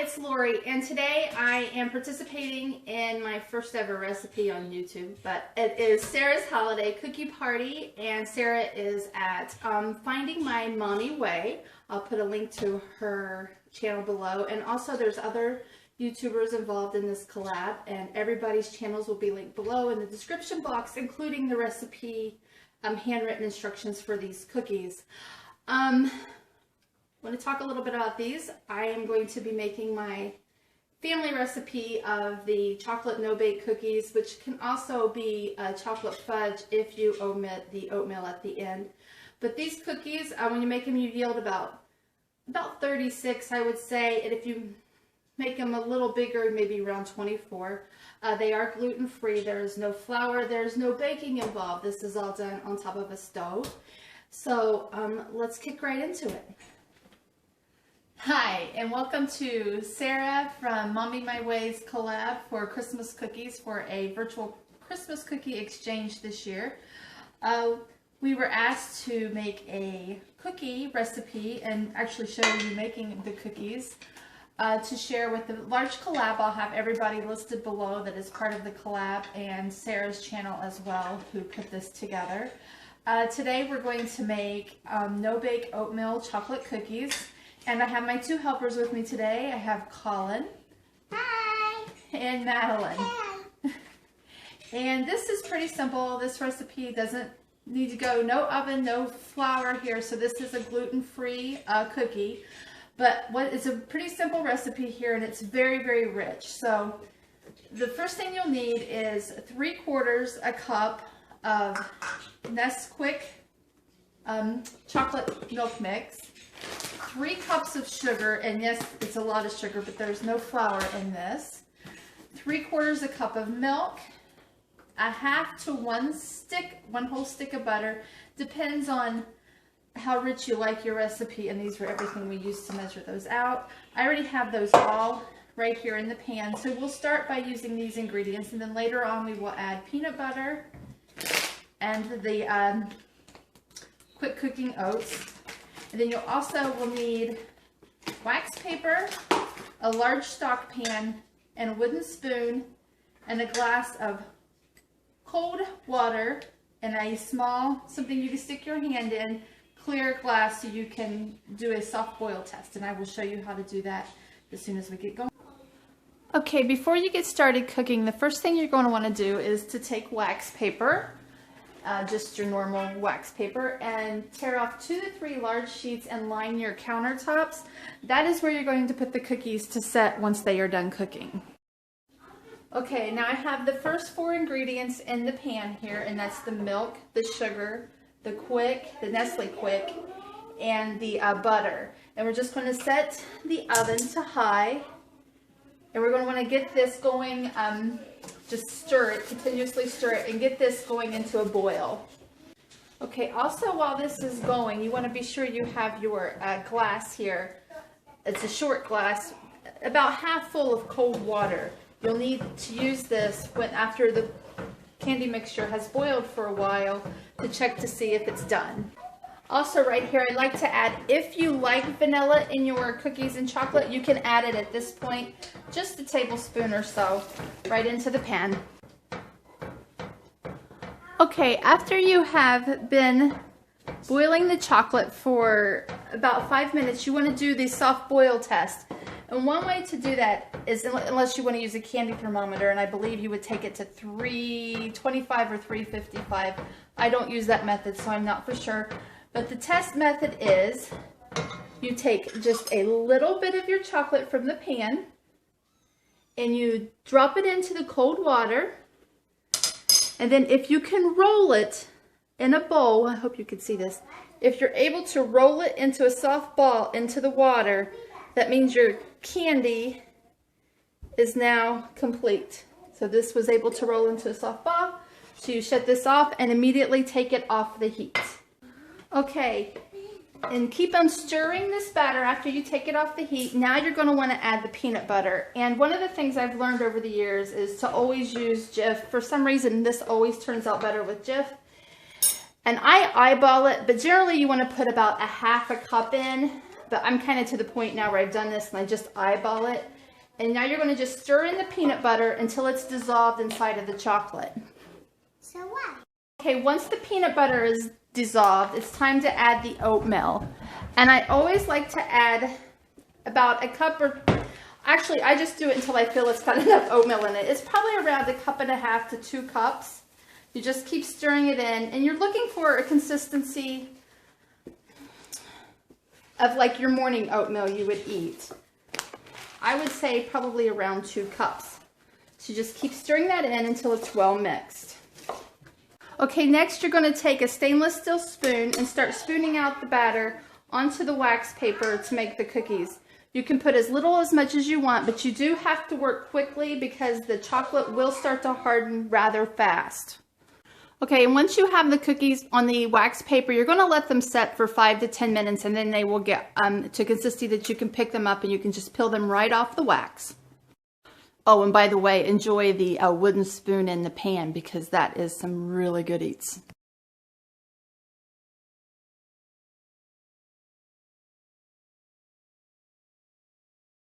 it's Lori, and today I am participating in my first ever recipe on YouTube, but it is Sarah's holiday cookie party, and Sarah is at Finding My Mommy Way. I'll put a link to her channel below, and also there's other YouTubers involved in this collab, and everybody's channels will be linked below in the description box, including the recipe, handwritten instructions for these cookies. I want to talk a little bit about these. I am going to be making my family recipe of the chocolate no-bake cookies, which can also be chocolate fudge if you omit the oatmeal at the end. But these cookies, when you make them, you yield about 36, I would say, and if you make them a little bigger, maybe around 24. They are gluten-free. There is no flour. There's no baking involved. This is all done on top of a stove. So let's kick right into it. Hi, and welcome to Sarah from Mommy My Way's collab for Christmas cookies for a virtual Christmas cookie exchange this year. We were asked to make a cookie recipe and actually show you making the cookies to share with the large collab. I'll have everybody listed below that is part of the collab, and Sarah's channel as well, who put this together. Today we're going to make no-bake oatmeal chocolate cookies. And I have my two helpers with me today. I have Colin. Hi. And Madeline. Hi. And this is pretty simple. This recipe doesn't need to go, no oven, no flour here. So this is a gluten-free cookie. But it's a pretty simple recipe here, and it's very, very rich. So the first thing you'll need is 3/4 a cup of NesQuik chocolate milk mix. 3 cups of sugar, and yes, it's a lot of sugar, but there's no flour in this. 3/4 a cup of milk, a half to one whole stick of butter. Depends on how rich you like your recipe, and these were everything we used to measure those out. I already have those all right here in the pan, so we'll start by using these ingredients, and then later on we will add peanut butter and the quick cooking oats. And then you also will need wax paper, a large stock pan, and a wooden spoon, and a glass of cold water, and a small, something you can stick your hand in, clear glass, so you can do a soft boil test. And I will show you how to do that as soon as we get going. Okay, before you get started cooking, the first thing you're going to want to do is to take wax paper, just your normal wax paper, and tear off 2 to 3 large sheets and line your countertops. That is where you're going to put the cookies to set once they are done cooking. Okay, now I have the first 4 ingredients in the pan here, and that's the milk, the sugar, the Nestle Quick, and the butter. And we're just going to set the oven to high, and we're going to want to get this going. Just stir it, continuously stir it, and get this going into a boil. Okay, also while this is going, you want to be sure you have your glass here. It's a short glass, about half full of cold water. You'll need to use this after the candy mixture has boiled for a while to check to see if it's done. Also right here, I'd like to add, if you like vanilla in your cookies and chocolate, you can add it at this point, just a tablespoon or so, right into the pan. Okay, after you have been boiling the chocolate for about 5 minutes, you want to do the soft boil test. And one way to do that is, unless you want to use a candy thermometer, and I believe you would take it to 325 or 355. I don't use that method, so I'm not for sure. But the test method is, you take just a little bit of your chocolate from the pan, and you drop it into the cold water, and then if you can roll it in a bowl, I hope you can see this, if you're able to roll it into a soft ball into the water, that means your candy is now complete. So this was able to roll into a soft ball, so you shut this off and immediately take it off the heat. Okay, and keep on stirring this batter after you take it off the heat. Now you're going to want to add the peanut butter. And one of the things I've learned over the years is to always use Jif. For some reason, this always turns out better with Jif. And I eyeball it, but generally you want to put about a half a cup in. but I'm kind of to the point now where I've done this and I just eyeball it. And now you're going to just stir in the peanut butter until it's dissolved inside of the chocolate. So what? Okay, once the peanut butter is dissolved, it's time to add the oatmeal. And I always like to add about a cup or, actually I just do it until I feel it's got enough oatmeal in it. It's probably around 1.5 to 2 cups. You just keep stirring it in and you're looking for a consistency of like your morning oatmeal you would eat. I would say probably around 2 cups. So just keep stirring that in until it's well mixed. Okay, next you're going to take a stainless steel spoon and start spooning out the batter onto the wax paper to make the cookies. You can put as little as much as you want, but you do have to work quickly because the chocolate will start to harden rather fast. Okay, and once you have the cookies on the wax paper, you're going to let them set for 5 to 10 minutes and then they will get to consistency that you can pick them up and you can just peel them right off the wax. Oh, and by the way, enjoy the wooden spoon in the pan because that is some really good eats.